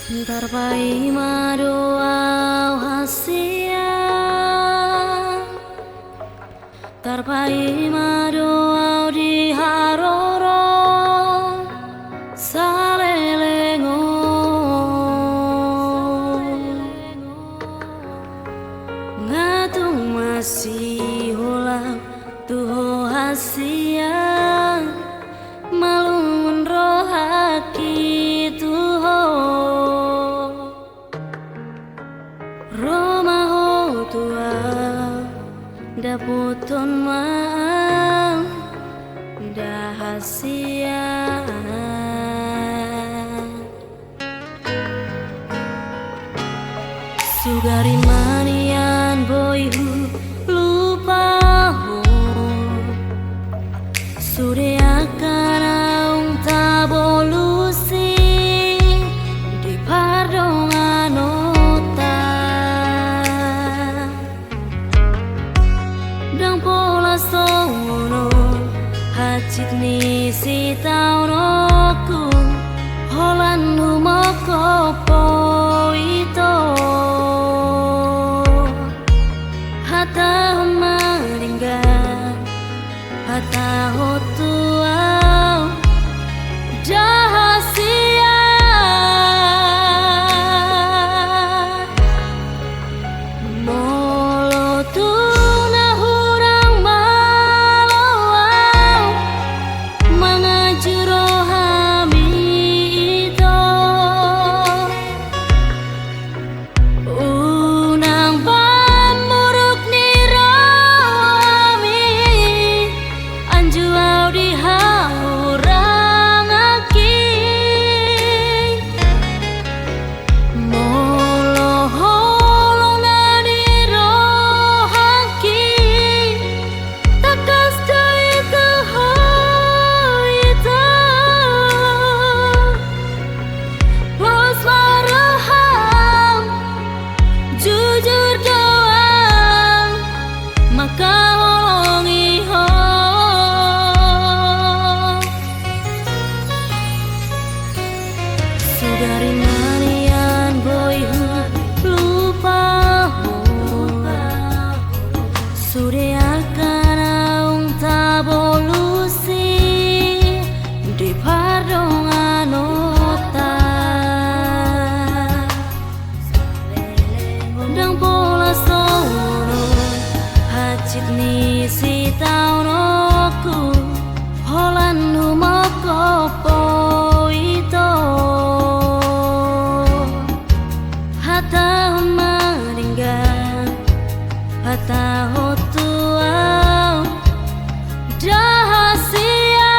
Tarpai madoa hasia, tarpai madoa di haroro salelengo, ngatung masih hulap tuho hasia, malungun rohaki tuho. Romaho tua daputon maang dahasia, sugari manian boyhu lupaho sude akan aung tabolusi di pardongan dang pola sono hacit ni si taunoku holan humoko poito hata maringga hata hotua jahasia molo tu sugari manian boyhu lupaho sude akan aung tabolusi di pardongan ota dang pola sono hacit ni si taunoku holan humoko poito hata maringga hata hotua jahasia.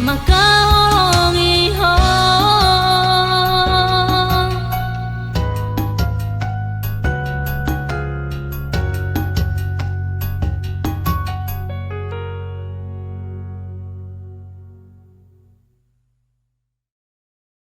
Maka